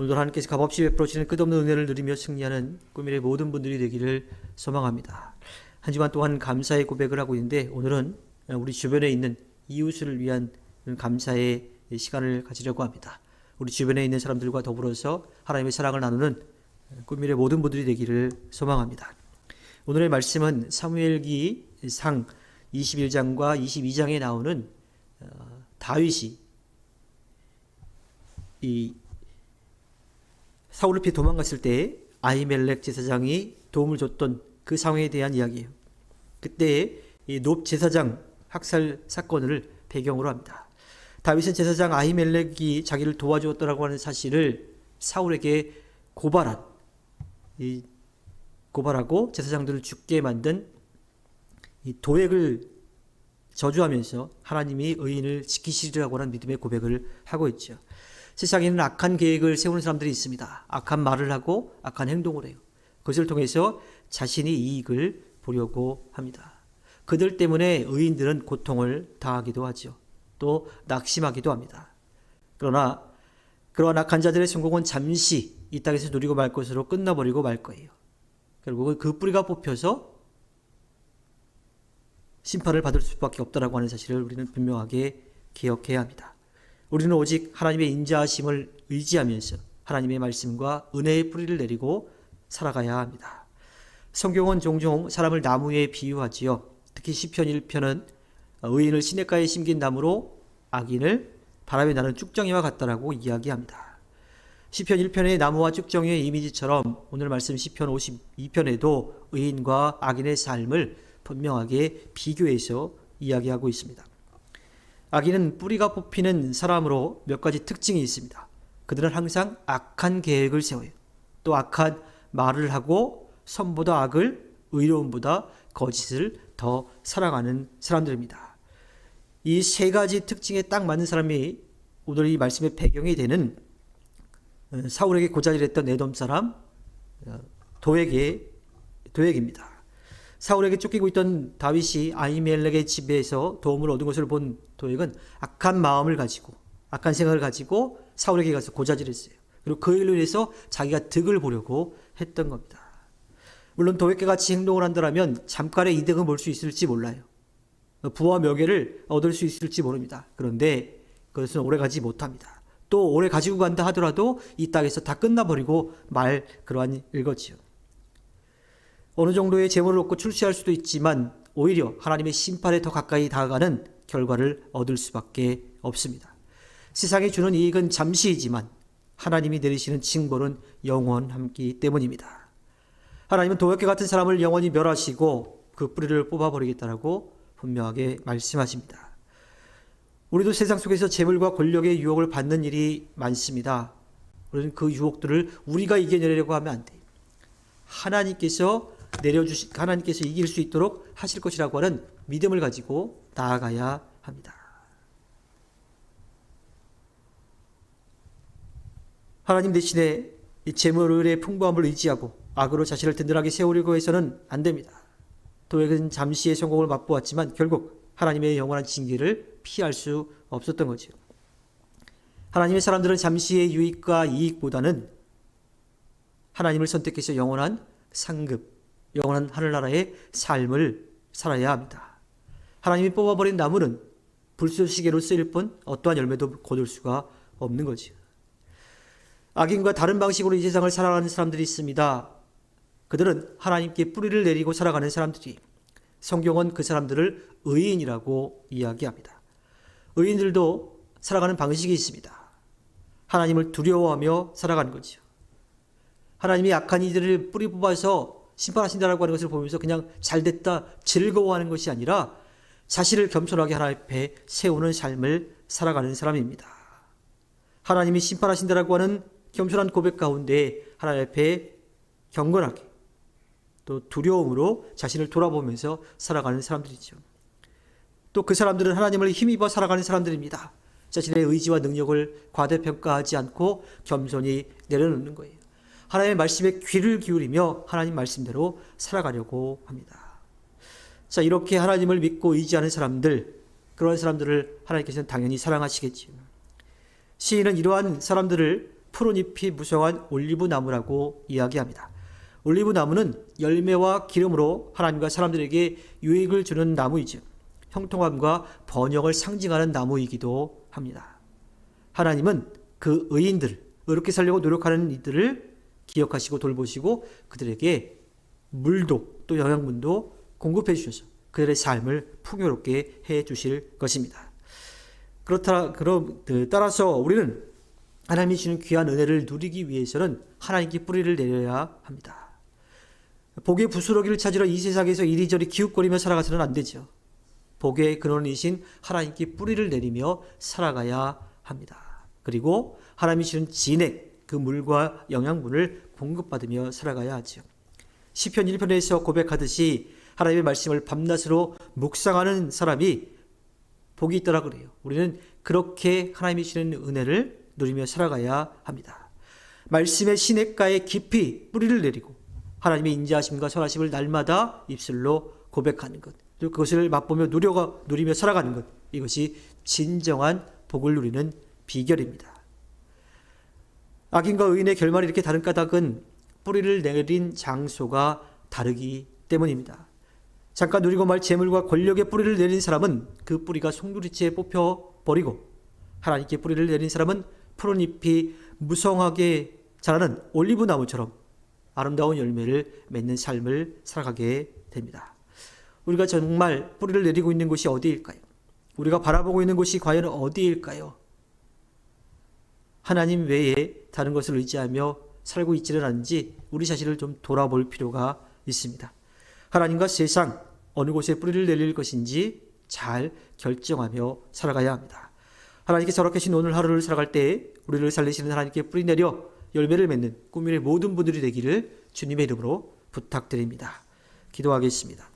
오늘도 하나님께서 값없이 베풀어 주시는 끝없는 은혜를 누리며 승리하는 꿈일의 모든 분들이 되기를 소망합니다. 한 주간 동안 감사의 고백을 하고 있는데, 오늘은 우리 주변에 있는 이웃을 위한 감사의 시간을 가지려고 합니다. 우리 주변에 있는 사람들과 더불어서 하나님의 사랑을 나누는 꿈일의 모든 분들이 되기를 소망합니다. 오늘의 말씀은 사무엘기 상 21장과 22장에 나오는 다윗이 이 사울을 피해 도망갔을 때 아히멜렉 제사장이 도움을 줬던 그 상황에 대한 이야기예요. 그때 이 높 제사장 학살 사건을 배경으로 합니다. 다윗은 제사장 아히멜렉이 자기를 도와주었다라고 하는 사실을 사울에게 고발하고 제사장들을 죽게 만든 이 도액을 저주하면서 하나님이 의인을 지키시리라고 하는 믿음의 고백을 하고 있죠. 세상에는 악한 계획을 세우는 사람들이 있습니다. 악한 말을 하고 악한 행동을 해요. 그것을 통해서 자신이 이익을 보려고 합니다. 그들 때문에 의인들은 고통을 당하기도 하죠. 또 낙심하기도 합니다. 그러나 그러한 악한 자들의 성공은 잠시 이 땅에서 누리고 말 것으로 끝나버리고 말 거예요. 결국은 그 뿌리가 뽑혀서 심판을 받을 수밖에 없다라고 하는 사실을 우리는 분명하게 기억해야 합니다. 우리는 오직 하나님의 인자하심을 의지하면서 하나님의 말씀과 은혜의 뿌리를 내리고 살아가야 합니다. 성경은 종종 사람을 나무에 비유하지요. 특히 시편 1편은 의인을 시냇가에 심긴 나무로 악인을 바람에 나는 쭉정이와 같다라고 이야기합니다. 시편 1편의 나무와 쭉정이의 이미지처럼 오늘 말씀 시편 52편에도 의인과 악인의 삶을 분명하게 비교해서 이야기하고 있습니다. 악인은 뿌리가 뽑히는 사람으로 몇 가지 특징이 있습니다. 그들은 항상 악한 계획을 세워요. 또 악한 말을 하고 선보다 악을, 의로움보다 거짓을 더 사랑하는 사람들입니다. 이 세 가지 특징에 딱 맞는 사람이 오늘 이 말씀의 배경이 되는 사울에게 고자질했던 에돔 사람 도액입니다. 사울에게 쫓기고 있던 다윗이 아히멜렉의 집에서 도움을 얻은 것을 본 도액은 악한 마음을 가지고 악한 생각을 가지고 사울에게 가서 고자질했어요. 그리고 그 일로 인해서 자기가 득을 보려고 했던 겁니다. 물론 도액과 같이 행동을 한다면 잠깐의 이득은 볼 수 있을지 몰라요. 부와 명예를 얻을 수 있을지 모릅니다. 그런데 그것은 오래가지 못합니다. 또 오래 가지고 간다 하더라도 이 땅에서 다 끝나버리고 말 그러한 일거지요. 어느 정도의 재물을 얻고 출세할 수도 있지만 오히려 하나님의 심판에 더 가까이 다가가는 결과를 얻을 수밖에 없습니다. 세상이 주는 이익은 잠시이지만 하나님이 내리시는 징벌은 영원하기 때문입니다. 하나님은 도액과 같은 사람을 영원히 멸하시고 그 뿌리를 뽑아버리겠다라고 분명하게 말씀하십니다. 우리도 세상 속에서 재물과 권력의 유혹을 받는 일이 많습니다. 우리는 그 유혹들을 우리가 이겨내려고 하면 안 돼요. 하나님께서 이길 수 있도록 하실 것이라고 하는 믿음을 가지고 나아가야 합니다. 하나님 대신에 이 재물의 풍부함을 의지하고 악으로 자신을 든든하게 세우려고 해서는 안 됩니다. 도액은 잠시의 성공을 맛보았지만 결국 하나님의 영원한 징계를 피할 수 없었던 거죠. 하나님의 사람들은 잠시의 유익과 이익보다는 하나님을 선택해서 영원한 상급, 영원한 하늘나라의 삶을 살아야 합니다. 하나님이 뽑아버린 나무는 불쏘시개로 쓰일 뿐 어떠한 열매도 거둘 수가 없는 거죠. 악인과 다른 방식으로 이 세상을 살아가는 사람들이 있습니다. 그들은 하나님께 뿌리를 내리고 살아가는 사람들이, 성경은 그 사람들을 의인이라고 이야기합니다. 의인들도 살아가는 방식이 있습니다. 하나님을 두려워하며 살아가는 거죠. 하나님이 악한 이들을 뿌리 뽑아서 심판하신다라고 하는 것을 보면서 그냥 잘됐다 즐거워하는 것이 아니라 자신을 겸손하게 하나님 앞에 세우는 삶을 살아가는 사람입니다. 하나님이 심판하신다라고 하는 겸손한 고백 가운데 하나님 앞에 경건하게 또 두려움으로 자신을 돌아보면서 살아가는 사람들이죠. 또 그 사람들은 하나님을 힘입어 살아가는 사람들입니다. 자신의 의지와 능력을 과대평가하지 않고 겸손히 내려놓는 거예요. 하나님의 말씀에 귀를 기울이며 하나님 말씀대로 살아가려고 합니다. 자, 이렇게 하나님을 믿고 의지하는 사람들, 그런 사람들을 하나님께서는 당연히 사랑하시겠지요. 시인은 이러한 사람들을 푸른 잎이 무성한 올리브 나무라고 이야기합니다. 올리브 나무는 열매와 기름으로 하나님과 사람들에게 유익을 주는 나무이죠. 형통함과 번영을 상징하는 나무이기도 합니다. 하나님은 그 의인들, 의롭게 살려고 노력하는 이들을 기억하시고 돌보시고 그들에게 물도 또 영양분도 공급해 주셔서 그들의 삶을 풍요롭게 해 주실 것입니다. 따라서 우리는 하나님이 주는 귀한 은혜를 누리기 위해서는 하나님께 뿌리를 내려야 합니다. 복의 부스러기를 찾으러 이 세상에서 이리저리 기웃거리며 살아가서는 안 되죠. 복의 근원이신 하나님께 뿌리를 내리며 살아가야 합니다. 그리고 하나님이 주는 진액, 그 물과 영양분을 공급받으며 살아가야 하죠. 시편 1편에서 고백하듯이 하나님의 말씀을 밤낮으로 묵상하는 사람이 복이 있더라 그래요. 우리는 그렇게 하나님이 주는 은혜를 누리며 살아가야 합니다. 말씀의 시냇가에 깊이 뿌리를 내리고 하나님의 인자하심과 선하심을 날마다 입술로 고백하는 것, 그리고 그것을 맛보며 누리며 살아가는 것, 이것이 진정한 복을 누리는 비결입니다. 악인과 의인의 결말이 이렇게 다른 까닭은 뿌리를 내린 장소가 다르기 때문입니다. 잠깐 누리고 말 재물과 권력의 뿌리를 내린 사람은 그 뿌리가 송두리째 뽑혀버리고, 하나님께 뿌리를 내린 사람은 푸른 잎이 무성하게 자라는 올리브 나무처럼 아름다운 열매를 맺는 삶을 살아가게 됩니다. 우리가 정말 뿌리를 내리고 있는 곳이 어디일까요? 우리가 바라보고 있는 곳이 과연 어디일까요? 하나님 외에 다른 것을 의지하며 살고 있지는 않은지 우리 자신을 좀 돌아볼 필요가 있습니다. 하나님과 세상 어느 곳에 뿌리를 내릴 것인지 잘 결정하며 살아가야 합니다. 하나님께 저렇게 오늘 하루를 살아갈 때 우리를 살리시는 하나님께 뿌리 내려 열매를 맺는 꿈의 모든 분들이 되기를 주님의 이름으로 부탁드립니다. 기도하겠습니다.